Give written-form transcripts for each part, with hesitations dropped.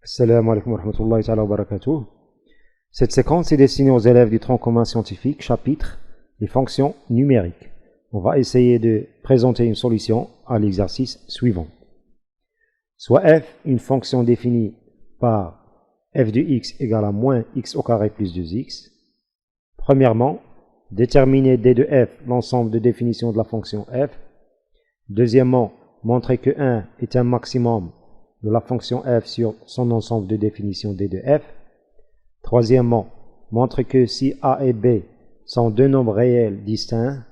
Assalamu alaikum wa rahmatullahi ta'ala wa barakatuh. Cette séquence est destinée aux élèves du tronc commun scientifique, chapitre les fonctions numériques. On va essayer de présenter une solution à l'exercice suivant. Soit f, une fonction définie par f de x égale à moins x au carré plus 2x. Premièrement, déterminer d de f l'ensemble de définition de la fonction f. Deuxièmement, montrer que 1 est un maximum de la fonction f sur son ensemble de définition d de f. Troisièmement, montrer que si a et b sont deux nombres réels distincts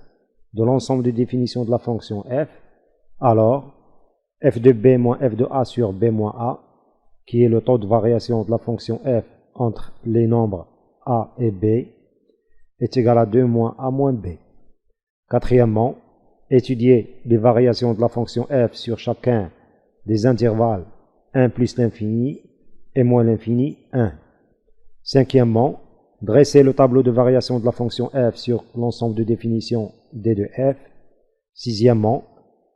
de l'ensemble de définition de la fonction f, alors f de b moins f de a sur b moins a, qui est le taux de variation de la fonction f entre les nombres a et b, est égal à 2 moins a moins b. Quatrièmement, étudier les variations de la fonction f sur chacun des intervalles 1 plus l'infini et moins l'infini 1. Cinquièmement, dresser le tableau de variation de la fonction f sur l'ensemble de définition d de f. Sixièmement,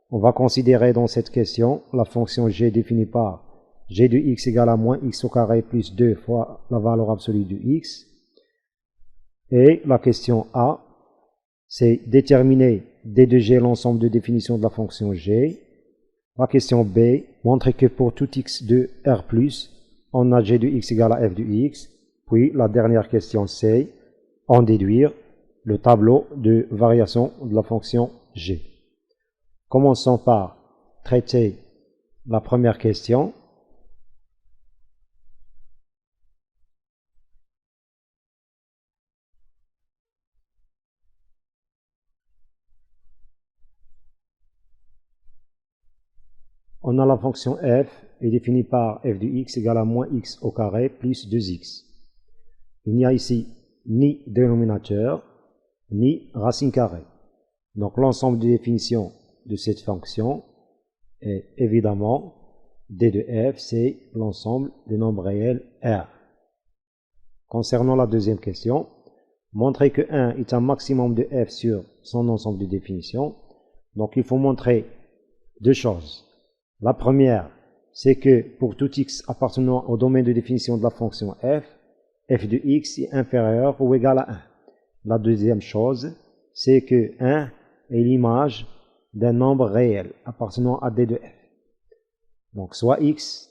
on va considérer dans cette question la fonction g définie par g de x égale à moins x au carré plus 2 fois la valeur absolue de x. Et la question A, c'est déterminer d de g l'ensemble de définition de la fonction g. La question B, montrer que pour tout x de R+, on a g de x égale à f de x. Puis la dernière question C, en déduire le tableau de variation de la fonction g. Commençons par traiter la première question. On a la fonction f est définie par f de x égale à moins x au carré plus 2x. Il n'y a ici ni dénominateur, ni racine carrée. Donc l'ensemble des définitions de cette fonction est évidemment d de f, c'est l'ensemble des nombres réels R. Concernant la deuxième question, montrer que 1 est un maximum de f sur son ensemble de définitions. Donc il faut montrer deux choses. La première, c'est que pour tout x appartenant au domaine de définition de la fonction f, f de x est inférieur ou égal à 1. La deuxième chose, c'est que 1 est l'image d'un nombre réel appartenant à d de f. Donc soit x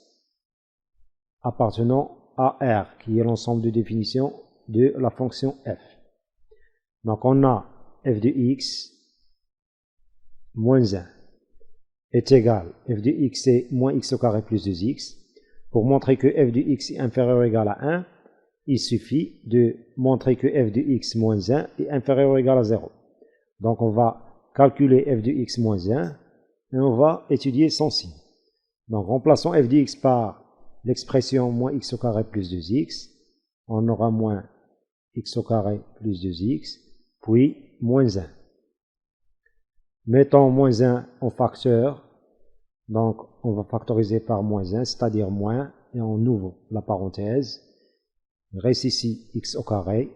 appartenant à R, qui est l'ensemble de définition de la fonction f. Donc on a f de x moins 1 est égal, f de x c'est moins x au carré plus 2x. Pour montrer que f de x est inférieur ou égal à 1, il suffit de montrer que f de x moins 1 est inférieur ou égal à 0. Donc on va calculer f de x moins 1 et on va étudier son signe. Donc remplaçons f de x par l'expression moins x au carré plus 2x. On aura moins x au carré plus 2x, puis moins 1. Mettons moins 1 en facteur, donc on va factoriser par moins 1, c'est-à-dire moins, et on ouvre la parenthèse. Il reste ici x au carré,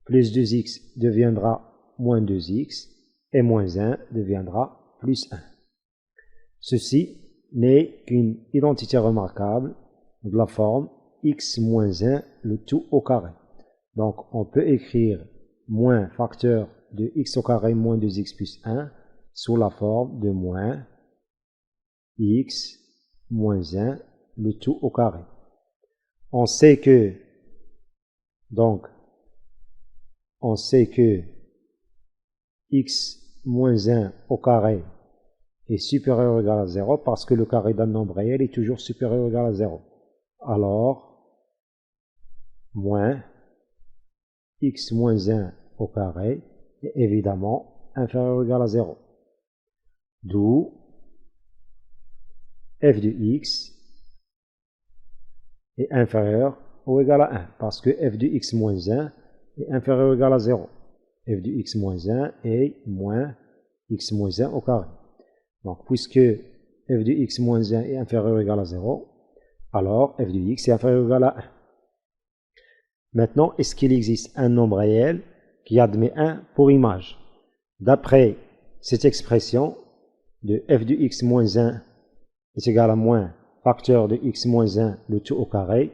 plus 2x deviendra moins 2x, et moins 1 deviendra plus 1. Ceci n'est qu'une identité remarquable de la forme x moins 1, le tout au carré. Donc on peut écrire moins facteur de x au carré moins 2x plus 1, sous la forme de moins x moins 1, le tout au carré. On sait que x moins 1 au carré est supérieur ou égal à 0 parce que le carré d'un nombre réel est toujours supérieur ou égal à 0. Alors, moins x moins 1 au carré est évidemment inférieur ou égal à 0. D'où f de x est inférieur ou égal à 1, parce que f de x moins 1 est inférieur ou égal à 0. f de x moins 1 est moins x moins 1 au carré. Donc, puisque f de x moins 1 est inférieur ou égal à 0, alors f de x est inférieur ou égal à 1. Maintenant, est-ce qu'il existe un nombre réel qui admet 1 pour image? D'après cette expression de f de x moins 1 est égal à moins facteur de x moins 1, le tout au carré.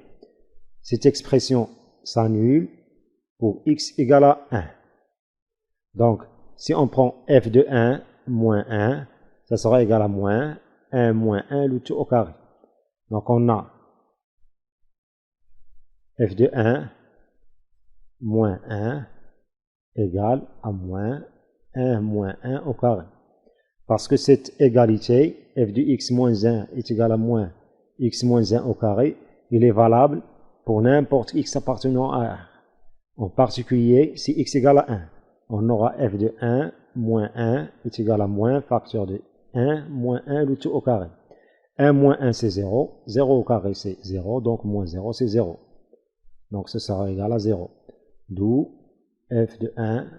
Cette expression s'annule pour x égale à 1. Donc, si on prend f de 1 moins 1, ça sera égal à moins 1 moins 1, le tout au carré. Donc, on a f de 1 moins 1 égale à moins 1 moins 1 au carré. Parce que cette égalité, f de x moins 1 est égal à moins x moins 1 au carré, il est valable pour n'importe x appartenant à R. En particulier, si x égale à 1, on aura f de 1 moins 1 est égal à moins facteur de 1 moins 1 le tout au carré. 1 moins 1 c'est 0, 0 au carré c'est 0, donc moins 0 c'est 0. Donc ce sera égal à 0. D'où f de 1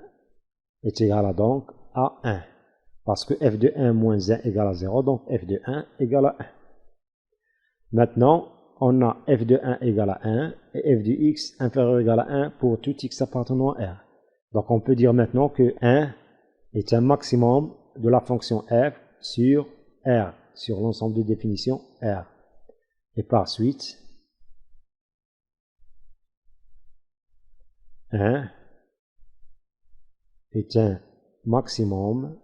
est égal à donc à 1. Parce que f de 1 moins 1 égale à 0, donc f de 1 égale à 1. Maintenant, on a f de 1 égale à 1 et f de x inférieur ou égal à 1 pour tout x appartenant à R. Donc on peut dire maintenant que 1 est un maximum de la fonction f sur R, sur l'ensemble de définitions R. Et par suite, 1 est un maximum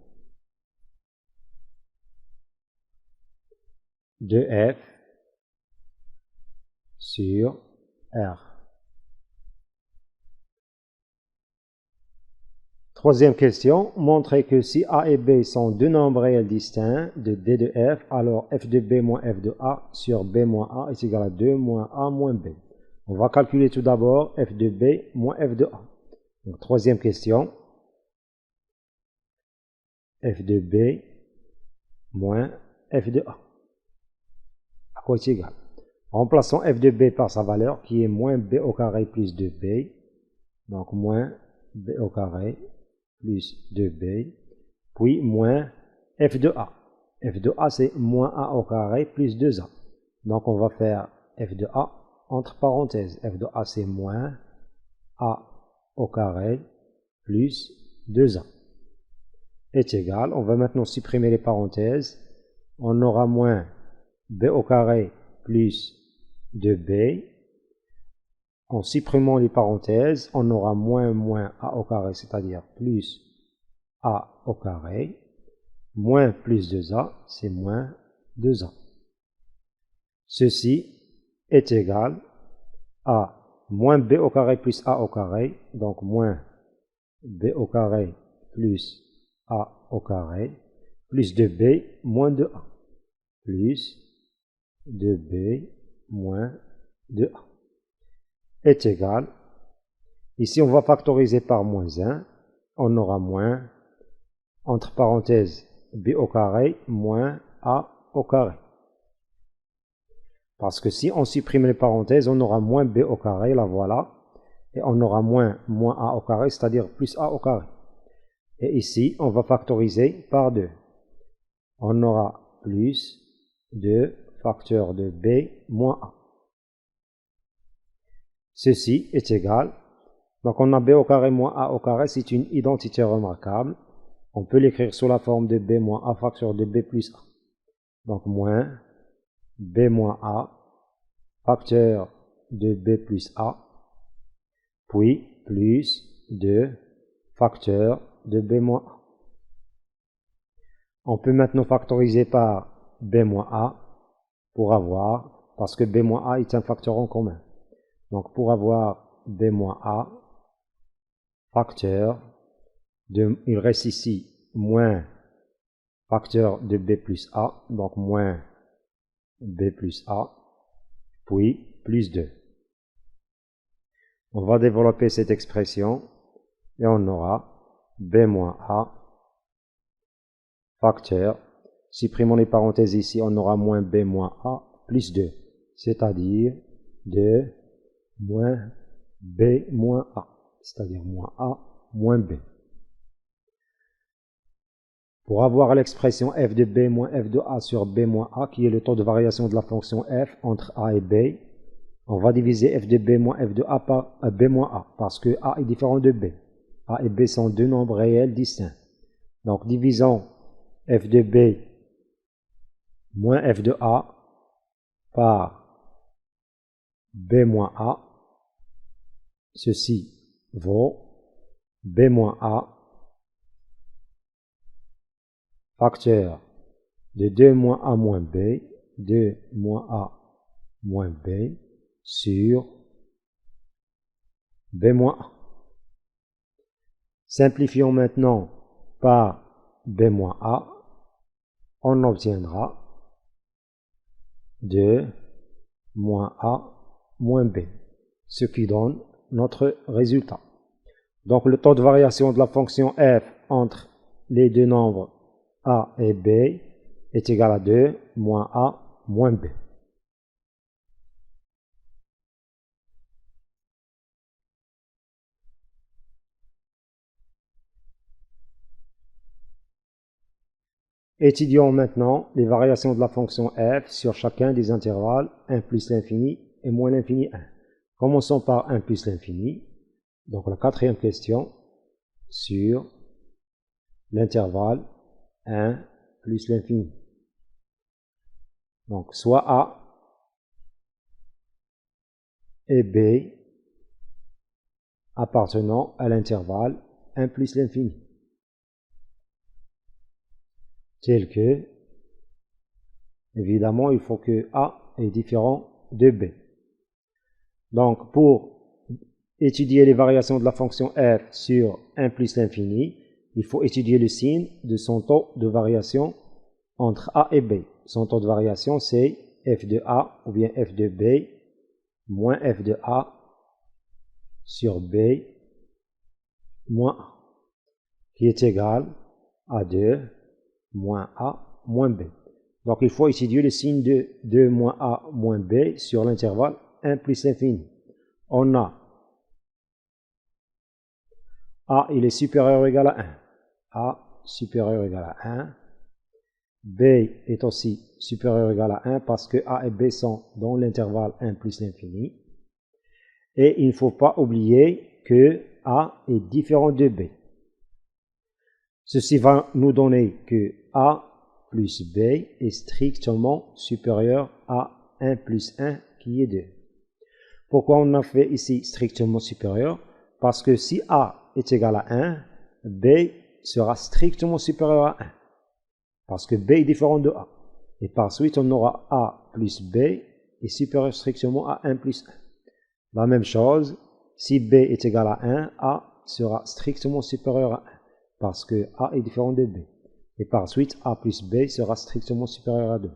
de f sur R. Troisième question, montrez que si A et B sont deux nombres réels distincts de D de F, alors f de B moins f de A sur B moins A est égal à 2 moins A moins B. On va calculer tout d'abord f de B moins f de A. Donc, troisième question, f de B moins f de A. À quoi est égal? Remplaçons f de B par sa valeur qui est moins B au carré plus 2B. Donc moins B au carré plus 2B. Puis moins f de A. f de A c'est moins A au carré plus 2A. Donc on va faire f de A entre parenthèses. f de A c'est moins A au carré plus 2A. Est égal. On va maintenant supprimer les parenthèses. On aura moins B au carré plus 2B. En supprimant les parenthèses, on aura moins A au carré, c'est-à-dire plus A au carré. Moins plus 2A, c'est moins 2A. Ceci est égal à moins B au carré plus A au carré. Donc moins B au carré plus A au carré. Plus 2B moins 2A. Plus 2B moins 2A est égal. Ici, on va factoriser par moins 1. On aura moins, entre parenthèses, B au carré moins A au carré. Parce que si on supprime les parenthèses, on aura moins B au carré, la voilà. Et on aura moins A au carré, c'est-à-dire plus A au carré. Et ici, on va factoriser par 2. On aura plus 2 facteur de B moins A. Ceci est égal. Donc on a B au carré moins A au carré, c'est une identité remarquable. On peut l'écrire sous la forme de B moins A facteur de B plus A. Donc moins B moins A facteur de B plus A, puis plus 2 facteur de B moins A. On peut maintenant factoriser par B moins A pour avoir, parce que B moins A est un facteur en commun. Donc pour avoir B moins A facteur de, il reste ici moins facteur de B plus A, donc moins B plus A, puis plus 2. On va développer cette expression et on aura B moins A facteur, supprimons les parenthèses ici, on aura moins B moins A plus 2, c'est-à-dire 2 moins B moins A, c'est-à-dire moins A moins B. Pour avoir l'expression f de B moins f de A sur B moins A, qui est le taux de variation de la fonction f entre A et B, on va diviser f de B moins f de A par B moins A, parce que A est différent de B. A et B sont deux nombres réels distincts. Donc divisons f de B moins f de A par B moins A, ceci vaut B moins A facteur de 2 moins A moins B, 2 moins A moins B sur B moins A. Simplifions maintenant par B moins A, on obtiendra 2 moins A moins B, ce qui donne notre résultat. Donc le taux de variation de la fonction f entre les deux nombres A et B est égal à 2 moins A moins B. Étudions maintenant les variations de la fonction f sur chacun des intervalles 1 plus l'infini et moins l'infini 1. Commençons par 1 plus l'infini. Donc la quatrième question sur l'intervalle 1 plus l'infini. Donc soit A et B appartenant à l'intervalle 1 plus l'infini. Tel que, évidemment, il faut que A est différent de B. Donc, pour étudier les variations de la fonction f sur 1 plus l'infini, il faut étudier le signe de son taux de variation entre A et B. Son taux de variation, c'est f de A ou bien f de B moins f de A sur B moins A, qui est égal à 2 moins A moins B. Donc il faut étudier le signe de 2 moins A moins B sur l'intervalle 1 plus l'infini. On a A, il est supérieur ou égal à 1. A supérieur ou égal à 1. B est aussi supérieur ou égal à 1 parce que A et B sont dans l'intervalle 1 plus l'infini. Et il ne faut pas oublier que A est différent de B. Ceci va nous donner que A plus B est strictement supérieur à 1 plus 1 qui est 2. Pourquoi on a fait ici strictement supérieur? Parce que si A est égal à 1, B sera strictement supérieur à 1. Parce que B est différent de A. Et par suite, on aura A plus B est supérieur strictement à 1 plus 1. La même chose, si B est égal à 1, A sera strictement supérieur à 1. Parce que A est différent de B. Et par suite, A plus B sera strictement supérieur à 2.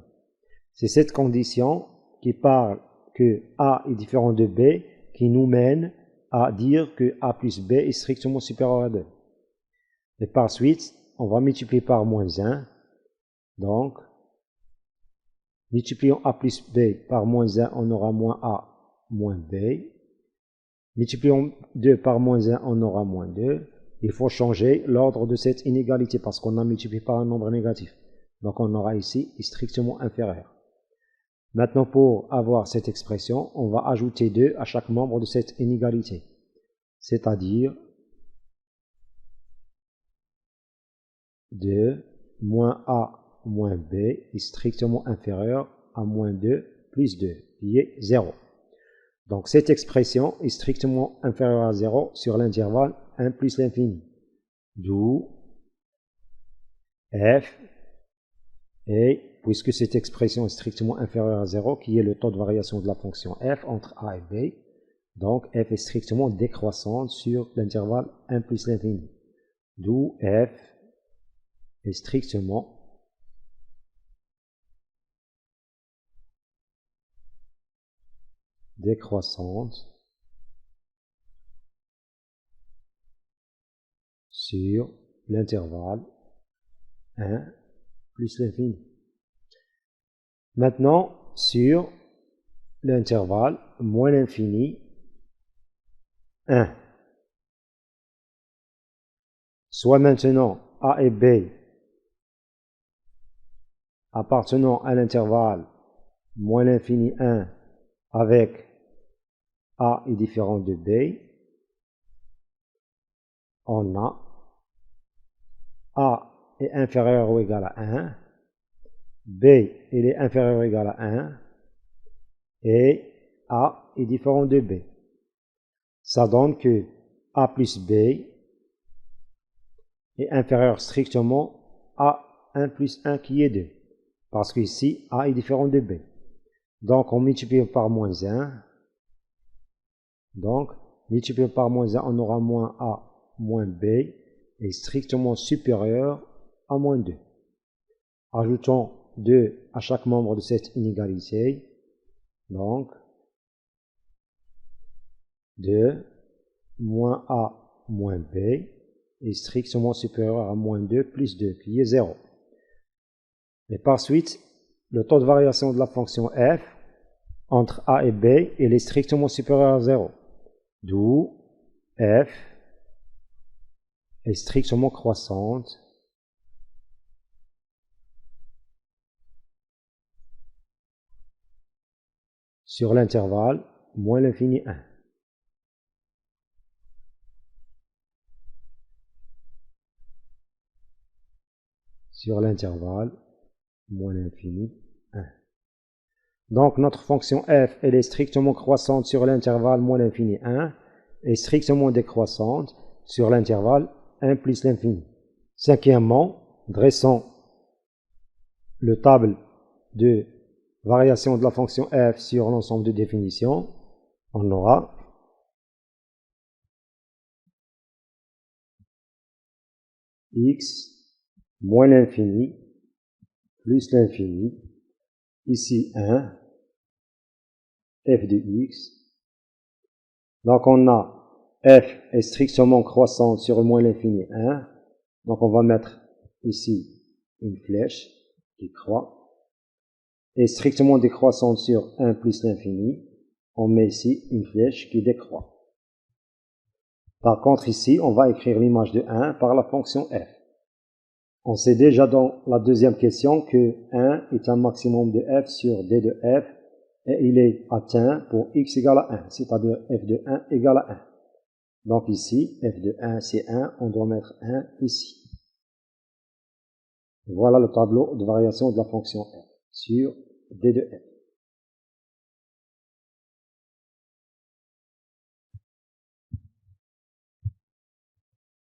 C'est cette condition qui parle que A est différent de B qui nous mène à dire que A plus B est strictement supérieur à 2. Et par suite, on va multiplier par moins 1. Donc, multiplions A plus B par moins 1, on aura moins A moins B. Multiplions 2 par moins 1, on aura moins 2. Il faut changer l'ordre de cette inégalité parce qu'on a multiplié par un nombre négatif. Donc on aura ici strictement inférieur. Maintenant, pour avoir cette expression, on va ajouter 2 à chaque membre de cette inégalité. C'est-à-dire 2 moins A moins B est strictement inférieur à moins 2 plus 2, qui est 0. Donc cette expression est strictement inférieure à 0 sur l'intervalle 1 plus l'infini. D'où f est, puisque cette expression est strictement inférieure à 0, qui est le taux de variation de la fonction f entre A et B, donc f est strictement décroissante sur l'intervalle 1 plus l'infini. D'où f est strictement décroissante sur l'intervalle 1 plus l'infini. Maintenant, sur l'intervalle moins l'infini 1. Soit maintenant A et B appartenant à l'intervalle moins l'infini 1 avec A est différent de B, on a A est inférieur ou égal à 1, B il est inférieur ou égal à 1, et A est différent de B. Ça donne que A plus B est inférieur strictement à 1 plus 1 qui est 2. Parce qu'ici, A est différent de B. Donc, on multiplie par moins 1. Donc, multiplié par moins 1, on aura moins A moins B est strictement supérieur à moins 2. Ajoutons 2 à chaque membre de cette inégalité. Donc, 2 moins A moins B est strictement supérieur à moins 2 plus 2, qui est 0. Et par suite, le taux de variation de la fonction f entre A et B est strictement supérieur à 0. D'où f est strictement croissante sur l'intervalle moins l'infini 1. Sur l'intervalle moins l'infini 1. Donc notre fonction f, elle est strictement croissante sur l'intervalle moins l'infini 1 et strictement décroissante sur l'intervalle 1 plus l'infini. Cinquièmement, dressons le table de variation de la fonction f sur l'ensemble de définitions. On aura x moins l'infini plus l'infini, ici 1, f de x. Donc on a f est strictement croissante sur moins l'infini 1. Donc on va mettre ici une flèche qui croît. Et strictement décroissante sur 1 plus l'infini. On met ici une flèche qui décroît. Par contre ici, on va écrire l'image de 1 par la fonction f. On sait déjà dans la deuxième question que 1 est un maximum de f sur d de f et il est atteint pour x égale à 1, c'est-à-dire f de 1 égale à 1. Donc ici, f de 1 c'est 1, on doit mettre 1 ici. Voilà le tableau de variation de la fonction f sur d de f.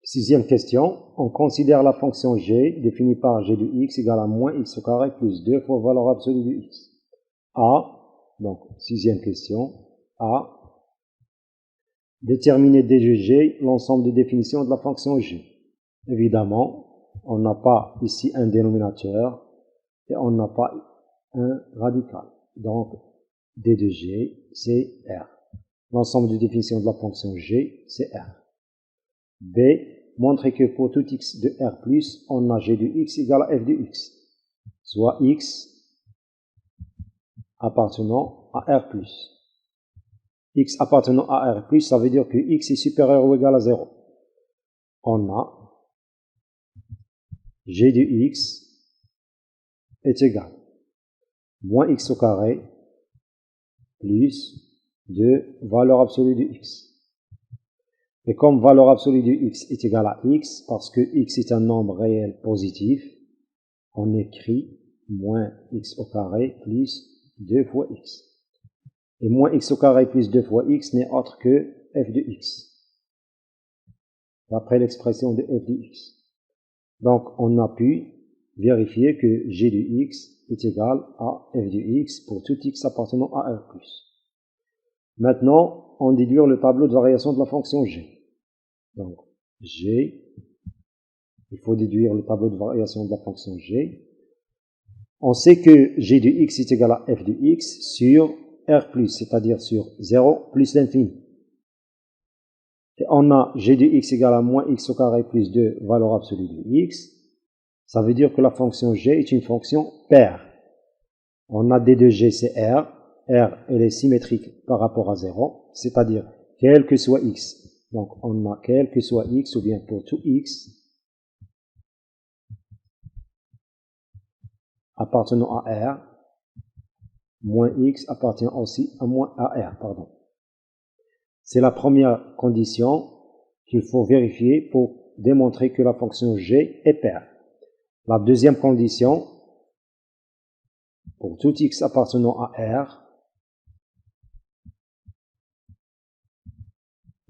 Sixième question, on considère la fonction g définie par g de x égale à moins x au carré plus 2 fois valeur absolue de x. A, donc sixième question, A, déterminer d de g l'ensemble des définitions de la fonction g. Évidemment, on n'a pas ici un dénominateur et on n'a pas un radical. Donc, d de g, c'est R. L'ensemble des définitions de la fonction g, c'est R. B, montrer que pour tout x de R+, on a g de x égale à f de x, soit x appartenant à R+. X appartenant à R+, ça veut dire que x est supérieur ou égal à 0. On a g de x est égal moins x au carré plus de valeur absolue de x. Et comme valeur absolue de x est égale à x, parce que x est un nombre réel positif, on écrit moins x au carré plus 2 fois x. Et moins x au carré plus 2 fois x n'est autre que f de x, d'après l'expression de f de x. Donc on a pu vérifier que g de x est égal à f de x pour tout x appartenant à R+. Maintenant, on déduire le tableau de variation de la fonction g. Donc, g, il faut déduire le tableau de variation de la fonction g. On sait que g de x est égal à f de x sur R+, c'est-à-dire sur 0 plus l'infini. Et on a g de x égale à moins x au carré plus 2 valeur absolue de x. Ça veut dire que la fonction g est une fonction paire. On a d de g, c'est R. R, elle est symétrique par rapport à 0, c'est-à-dire quel que soit x. Donc, on a quel que soit x, ou bien pour tout x appartenant à R, moins x appartient aussi à R, pardon. C'est la première condition qu'il faut vérifier pour démontrer que la fonction g est paire. La deuxième condition, pour tout x appartenant à R,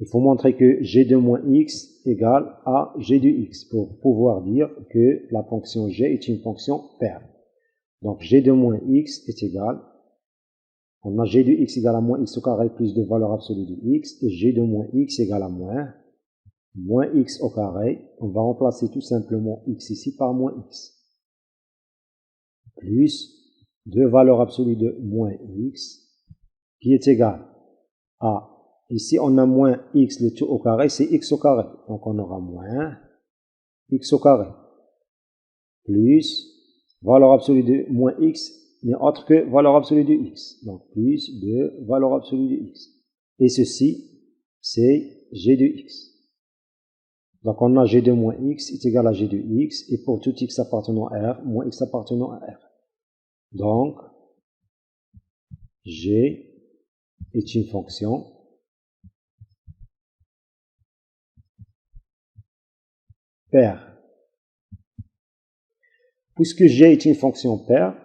Il faut montrer que g de moins x égale à g de x pour pouvoir dire que la fonction g est une fonction paire. Donc g de moins x est égal, on a g de x égale à moins x au carré plus de valeur absolue de x, et g de moins x égale à moins x au carré. On va remplacer tout simplement x ici par moins x, plus de valeur absolue de moins x, qui est égal à, ici on a moins x, le tout au carré, c'est x au carré. Donc on aura moins x au carré, plus valeur absolue de moins x n'est autre que valeur absolue de x. Donc plus de valeur absolue de x. Et ceci, c'est g de x. Donc on a g de moins x est égal à g de x, et pour tout x appartenant à R, moins x appartenant à R. Donc, g est une fonction paire. Puisque g est une fonction paire,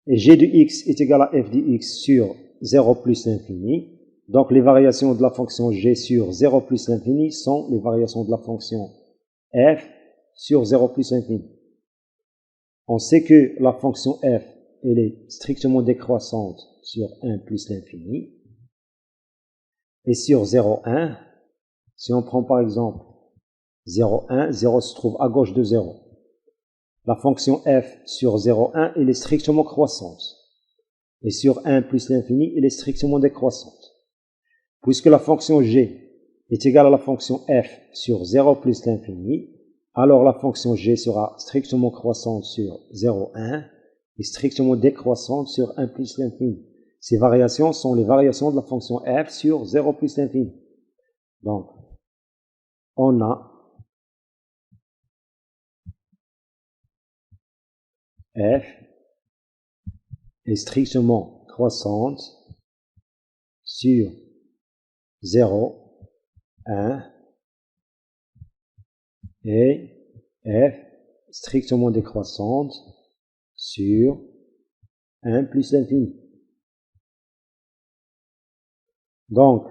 et g de x est égal à f de x sur 0 plus l'infini, donc les variations de la fonction g sur 0 plus l'infini sont les variations de la fonction f sur 0 plus l'infini. On sait que la fonction f, elle est strictement décroissante sur 1 plus l'infini, et sur 0, 1, si on prend par exemple 0, 1, 0 se trouve à gauche de 0. La fonction f sur 0, 1, elle est strictement croissante. Et sur 1 plus l'infini, elle est strictement décroissante. Puisque la fonction g est égale à la fonction f sur 0 plus l'infini, alors la fonction g sera strictement croissante sur 0, 1 et strictement décroissante sur 1 plus l'infini. Ces variations sont les variations de la fonction f sur 0 plus l'infini. Donc, on a f est strictement croissante sur 0, 1 et f strictement décroissante sur 1 plus l'infini. Donc,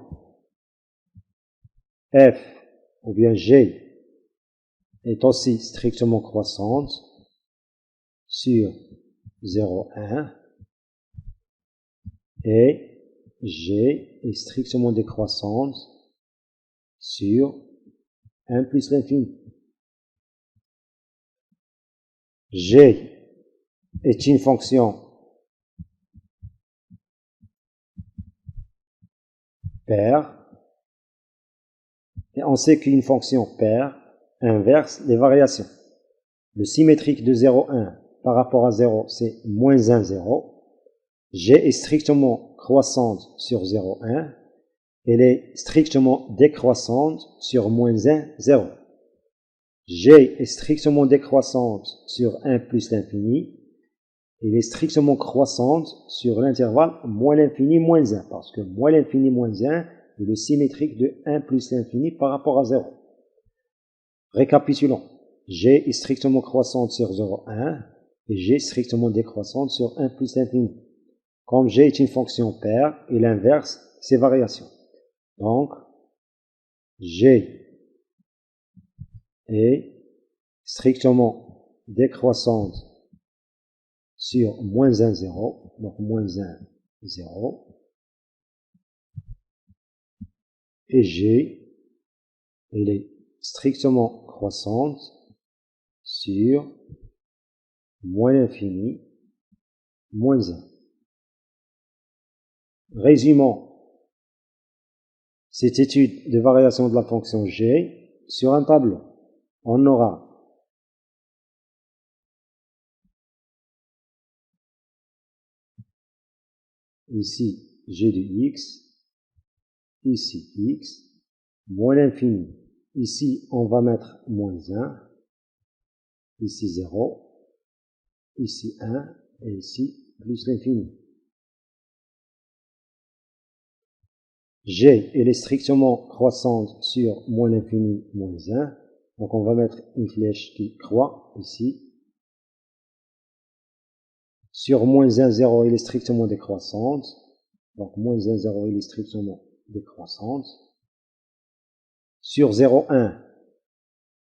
f ou bien g est aussi strictement croissante sur 0, 1 et g est strictement décroissante sur 1 plus l'infini. G est une fonction paire, et on sait qu'une fonction paire inverse les variations. Le symétrique de 0, 1 par rapport à 0, c'est moins 1, 0. G est strictement croissante sur 0, 1. Elle est strictement décroissante sur moins 1, 0. G est strictement décroissante sur 1 plus l'infini. Elle est strictement croissante sur l'intervalle moins l'infini, moins 1. Parce que moins l'infini, moins 1 est le symétrique de 1 plus l'infini par rapport à 0. Récapitulons. G est strictement croissante sur 0, 1. Et G est strictement décroissante sur 1 plus l'infini. Comme G est une fonction paire, il inverse ses variations. Donc, G est strictement décroissante sur moins 1, 0, donc moins 1, 0, et G, elle est strictement croissante sur moins l'infini, moins 1. Résumons cette étude de variation de la fonction G sur un tableau. On aura ici g de x, ici x, moins l'infini. Ici, on va mettre moins 1, ici 0, ici 1, et ici plus l'infini. G, elle est strictement croissante sur moins l'infini, moins 1. Donc on va mettre une flèche qui croît ici. Sur moins 1, 0, elle est strictement décroissante. Donc moins 1, 0, elle est strictement décroissante. Sur 0,1,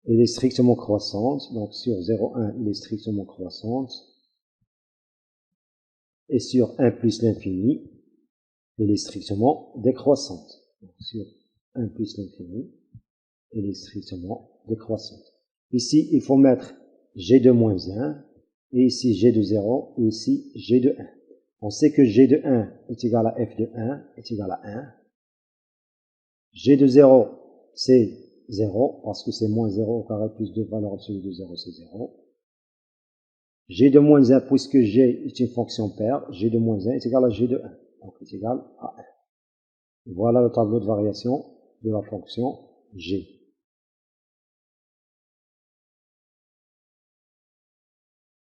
elle est strictement croissante. Donc sur 0,1, elle est strictement croissante. Et sur 1 plus l'infini, elle est strictement décroissante. Donc sur 1 plus l'infini, elle est strictement décroissante. Ici, il faut mettre g de moins 1, et ici g de 0, et ici g de 1. On sait que g de 1 est égal à f de 1 est égal à 1. G de 0, c'est 0, parce que c'est moins 0 au carré plus 2 valeur absolue de 0, c'est 0. G de moins 1, puisque g est une fonction paire, g de moins 1 est égal à g de 1. Donc, est égal à 1. Voilà le tableau de variation de la fonction g.